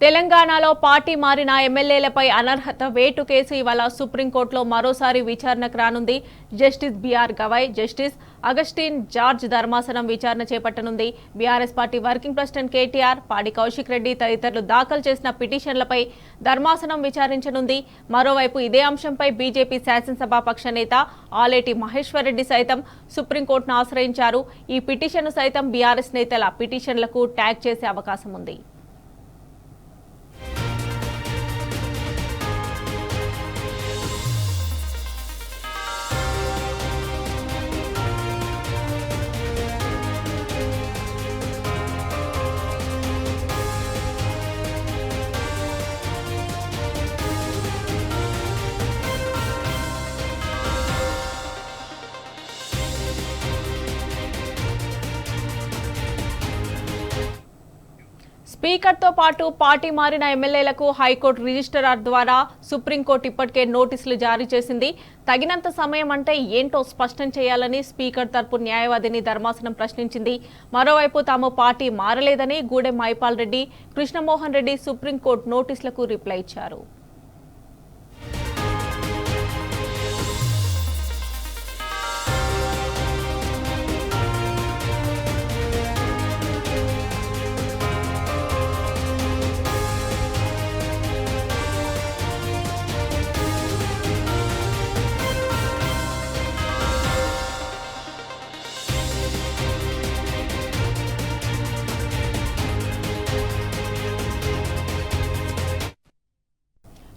తెలంగాణలో పార్టీ మారిన ఎమ్మెల్యేలపై అనర్హత వేటు కేసు ఇవాళ సుప్రీంకోర్టులో మరోసారి విచారణకు రానుంది. Justice B R Gavai, justice Augustine George ధర్మాసనం విచారణ చేపట్టనుంది. BRS party working president KTR, Padi Kaushik Reddy తదితరులు దాఖలు చేసిన పిటిషన్లపై ధర్మాసనం విచారించనుంది. మరోవైపు ఇదే అంశంపై బీజేపీ శాసనసభాపక్ష నేత ఆలేటి మహేశ్వర్ రెడ్డి సైతం సుప్రీంకోర్టును ఆశ్రయించారు. ఈ పిటిషన్ను సైతం బీఆర్ఎస్ నేతల పిటిషన్లకు ట్యాగ్ చేసే అవకాశం ఉంది. స్పీకర్తో పాటు పార్టీ మారిన ఎమ్మెల్యేలకు హైకోర్టు రిజిస్ట్రార్ ద్వారా సుప్రీంకోర్టు ఇప్పటికే నోటీసులు జారీ చేసింది. తగినంత సమయం అంటే ఏంటో స్పష్టం చేయాలని స్పీకర్ తరపు న్యాయవాదిని ధర్మాసనం ప్రశ్నించింది. మరోవైపు తాము పార్టీ మారలేదని గూడెం మైపాల్ రెడ్డి, కృష్ణమోహన్ రెడ్డి సుప్రీంకోర్టు నోటీసులకు రిప్లై ఇచ్చారు.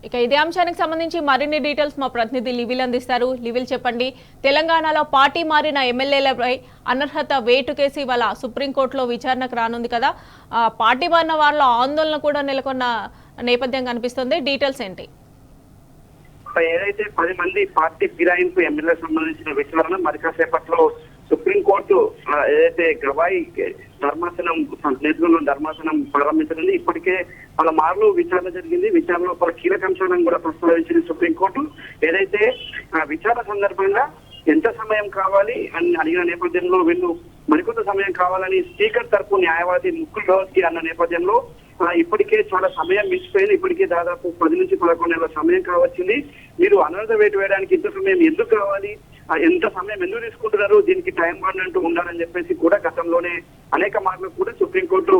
ఇక ఇదే అంశానికి సంబంధించి మరిన్ని డీటెయిల్స్ మా ప్రతినిధి లివిల్ అందిస్తారు. లివిల్ చెప్పండి, తెలంగాణలో పార్టీ మారిన ఎమ్మెల్యేలపై అనర్హత వేటు కేసు ఇవాళ సుప్రీంకోర్టులో విచారణకు రానుంది కదా. పార్టీ మారిన వాళ్ళ ఆందోళన కూడా నెలకొన్న నేపథ్యం కనిపిస్తుంది. డీటెయిల్స్ ఏంటి? ఏదైతే 10 మంది పార్టీ ఫిరాయింపు ఎమ్మెల్యేలకు సంబంధించిన విచారణ మరి కాసేపట్లో సుప్రీంకోర్టు ఏదైతే గవాయ్ ధర్మాసనం నేతృత్వంలో ధర్మాసనం ప్రారంభించనుంది. ఇప్పటికే పల మార్లు విచారణ జరిగింది. విచారణలో పలు కీలక అంశాలను కూడా ప్రస్తావించింది సుప్రీంకోర్టు. ఏదైతే విచారణ సందర్భంగా ఎంత సమయం కావాలి అని అడిగిన నేపథ్యంలో వీళ్ళు మరికొంత సమయం కావాలని స్పీకర్ తరపు న్యాయవాది ముకుల్ రోహత్గి అన్న నేపథ్యంలో ఇప్పటికే చాలా సమయం మించిపోయింది. ఇప్పటికే దాదాపు 10 నుంచి 11 నెలల సమయం కావచ్చింది. మీరు అనర్హత వేటు వేయడానికి ఇంత సమయం ఎందుకు కావాలి, ఎంత సమయం ఎందుకు తీసుకుంటున్నారు, దీనికి టైం బాండ్ అంటూ ఉండాలని చెప్పేసి కూడా గతంలోనే అనేక మార్లు కూడా సుప్రీంకోర్టు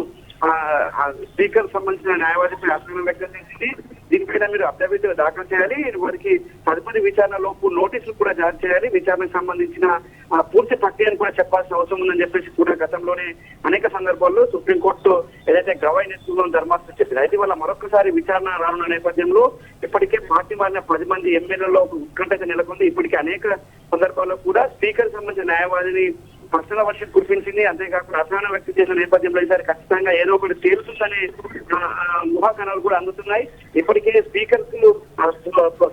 స్పీకర్ సంబంధించిన న్యాయవాదిపై అసహనం వ్యక్తం చేసింది. దీనిపైన మీరు అఫిడవిట్ దాఖలు చేయాలి, వారికి తదుపరి విచారణ లోపు నోటీసులు కూడా జారీ చేయాలి, విచారణకు సంబంధించిన పూర్తి ప్రక్రియను కూడా చెప్పాల్సిన అవసరం ఉందని చెప్పేసి కూడా గతంలోనే అనేక సందర్భాల్లో సుప్రీంకోర్టు ఏదైతే గవాయ్ నేతృత్వంలో ధర్మాసనం చెప్పింది. అయితే వాళ్ళ మరొకసారి విచారణ రానున్న నేపథ్యంలో ఇప్పటికే పార్టీ మారిన 10 మంది ఎమ్మెల్యేలలో ఉత్కంఠత నెలకొంది. ఇప్పటికే అనేక సందర్భాల్లో కూడా స్పీకర్ సంబంధించిన న్యాయవాదిని ప్రశ్నల వర్షం కురిపించింది. అంతేకాకుండా అసహనం వ్యక్తం చేసిన నేపథ్యంలో ఈసారి ఖచ్చితంగా ఏదో ఒకటి తేలుతుందనే ఊహాకణాలు కూడా అందుతున్నాయి. ఇప్పటికే స్పీకర్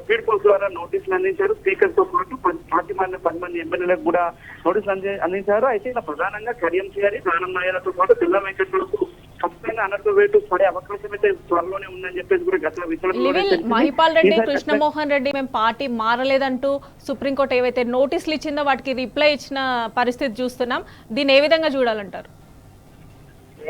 స్పీడ్ పోస్ట్ ద్వారా నోటీసులు అందించారు. స్పీకర్ తో పాటు పార్టీ మారిన 10 మంది ఎమ్మెల్యేలకు కూడా నోటీసులు అందించారు. అయితే ఇలా ప్రధానంగా కడియం చేయాలి, ప్రాణం నాయలతో పాటు పిల్ల వెంకటేశ్వరకు ఖచ్చితంగా అనర్హత వేటు పడే అవకాశం అయితే త్వరలోనే ఉందని చెప్పేసి కూడా గత విచారణ మహిపాల్ రెడ్డి, కృష్ణమోహన్ రెడ్డి మేము పార్టీ మారలేదంటూ సుప్రీంకోర్టు ఏవైతే నోటీసులు ఇచ్చిందో వాటికి రిప్లై ఇచ్చిన పరిస్థితి చూస్తున్నాం. దీన్ని ఏ విధంగా చూడాలంటారు?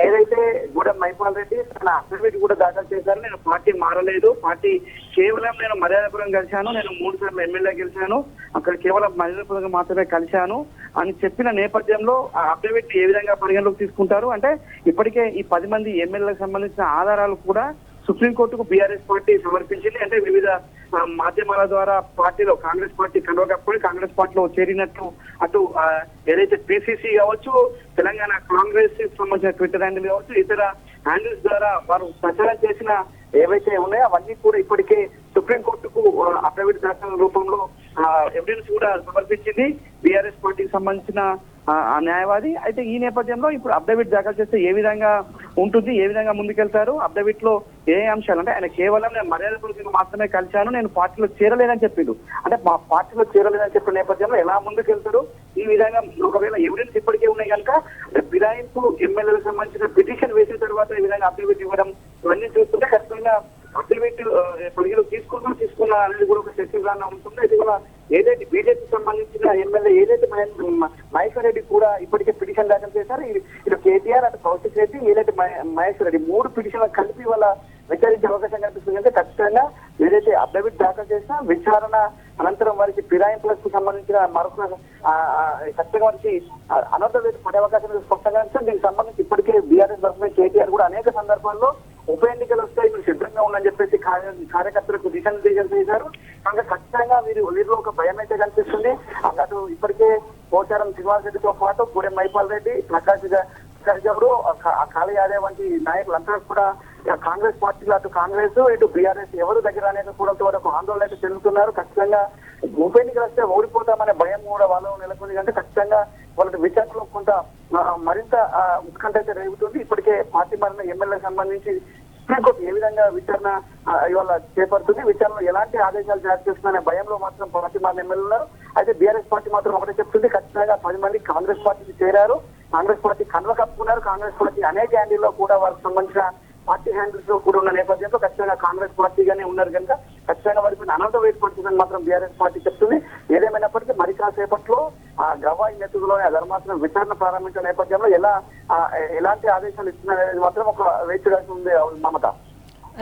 ఏదైతే గూడెం మైపాల్ రెడ్డి తన అఫిడవిట్ కూడా దాఖలు చేశారు. నేను పార్టీ మారలేదు, పార్టీ కేవలం నేను మర్యాదపురం కలిశాను, నేను 3 సార్లు ఎమ్మెల్యే గెలిచాను, అక్కడ కేవలం మర్యాదపురంగా మాత్రమే కలిశాను అని చెప్పిన నేపథ్యంలో ఆ అఫిడవిట్ ఏ విధంగా పరిగణలోకి తీసుకుంటారు అంటే ఇప్పటికే ఈ 10 మంది ఎమ్మెల్యేలకు సంబంధించిన ఆధారాలు కూడా సుప్రీంకోర్టుకు బీఆర్ఎస్ పార్టీ సమర్పించింది. అంటే వివిధ మాధ్యమాల ద్వారా పార్టీలో కాంగ్రెస్ పార్టీ కనుగొని కాంగ్రెస్ పార్టీలో చేరినట్టు అటు ఏదైతే పిసిసి కావచ్చు, తెలంగాణ కాంగ్రెస్ సంబంధించిన ట్విట్టర్ హ్యాండిల్ కావచ్చు, ఇతర హ్యాండిల్స్ ద్వారా వారు ప్రచారం చేసిన ఏవైతే ఉన్నాయో అవన్నీ కూడా ఇప్పటికే సుప్రీంకోర్టుకు అఫిడవిట్ దాఖల రూపంలో ఎవిడెన్స్ కూడా సమర్పించింది బీఆర్ఎస్ పార్టీకి సంబంధించిన న్యాయవాది. అయితే ఈ నేపథ్యంలో ఇప్పుడు అఫిడవిట్ దాఖలు చేస్తే ఏ విధంగా ఉంటుంది, ఏ విధంగా ముందుకెళ్తారు, అఫిడవిట్ లో ఏ అంశాలు అంటే ఆయన కేవలం నేను మర్యాదపూర్వకంగా మాత్రమే కలిశాను, నేను పార్టీలో చేరలేదని చెప్పిండు. అంటే మా పార్టీలో చేరలేదని చెప్పిన నేపథ్యంలో ఎలా ముందుకెళ్తారు? ఈ విధంగా ఒకవేళ ఎవిడెన్స్ ఇప్పటికే ఉన్నాయి కనుక ఫిరాయింపు ఎమ్మెల్యేలకు సంబంధించిన పిటిషన్ వేసిన తర్వాత ఈ విధంగా అఫిడవిట్ ఇవ్వడం ఇవన్నీ చూస్తుంటే ఖచ్చితంగా అఫిడవిట్ పరిగణలోకి తీసుకున్నా అనేది కూడా ఒక చర్చగా ఉంటుంది. ఇది కూడా ఏదైతే బీజేపీ సంబంధించిన ఎమ్మెల్యే ఏదైతే మహేశ్వర్ రెడ్డి కూడా ఇప్పటికే పిటిషన్ దాఖలు చేశారు. ఇటు కేటీఆర్, అటు కౌశిక్ రెడ్డి, ఏదైతే మహేశ్వర్ రెడ్డి 3 పిటిషన్లు కలిపి వాళ్ళ విచారించే అవకాశం కనిపిస్తుంది. అంటే ఖచ్చితంగా ఏదైతే అఫిడవిట్ దాఖలు చేసినా విచారణ అనంతరం వారికి ఫిరాయింపులకు సంబంధించిన మరొక ఖచ్చితంగా వారికి అనర్థ వేటు పడే అవకాశం స్పష్టంగా ఉంది. దీనికి సంబంధించి ఇప్పటికే బీఆర్ఎస్ వర్గమే కేటీఆర్ కూడా అనేక సందర్భాల్లో ఉప ఎన్నికలు వస్తే ఇప్పుడు సిద్ధంగా ఉందని చెప్పేసి కార్యకర్తలకు దిశానిర్దేశం చేశారు. కనుక ఖచ్చితంగా వీరిలో ఒక భయం అయితే కనిపిస్తుంది. అటు ఇప్పటికే పోచారం శ్రీనివాస్ రెడ్డితో పాటు పూడెం మైపాల్ రెడ్డి, ప్రకాష్ గౌడ్, కాళీ యాదవ్ వంటి నాయకులంతా కూడా కాంగ్రెస్ పార్టీలో అటు కాంగ్రెస్ ఇటు బీఆర్ఎస్ ఎవరు దగ్గర అనేది కూడా వరకు ఆందోళన అయితే చెందుతున్నారు. ఖచ్చితంగా ఉప ఎన్నికలు వస్తే ఓడిపోతామనే భయం కూడా వాళ్ళు నెలకొంది. అంటే ఖచ్చితంగా వాళ్ళ విచారణలో కొంత మరింత ఉత్కంఠ అయితే రేగుతుంది. ఇప్పటికే పార్టీ మారిన ఎమ్మెల్యే సంబంధించి సుప్రీంకోర్టు ఏ విధంగా విచారణ ఇవాళ చేపడుతుంది, విచారణలో ఎలాంటి ఆదేశాలు జారీ చేస్తుందనే భయంలో మాత్రం పార్టీ మారిన ఎమ్మెల్యే ఉన్నారు. అయితే బీఆర్ఎస్ పార్టీ మాత్రం ఒకటే చెప్తుంది, ఖచ్చితంగా 10 మంది కాంగ్రెస్ పార్టీకి చేరారు, కాంగ్రెస్ పార్టీ కండువ కప్పుకున్నారు. కాంగ్రెస్ పార్టీ అనేక హ్యాండిల్లో కూడా వారికి సంబంధించిన పార్టీ హ్యాండిల్స్ లో కూడా ఉన్న నేపథ్యంలో ఖచ్చితంగా కాంగ్రెస్ పార్టీగానే ఉన్నారు కనుక ఖచ్చితంగా వారికి అనంత వేటు పడుతుందని మాత్రం బీఆర్ఎస్ పార్టీ చెప్తుంది. ఏదేమైనప్పటికీ మరి కాసేపట్లో గవాయి నేతృత్వంలోనే ధర్మాసనం విచారణ ప్రారంభించిన నేపథ్యంలో ఎలాంటి ఆదేశాలు ఇస్తున్నారనేది మాత్రం ఒక వేచి ఉంది Mamata.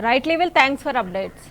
Right level, thanks for updates.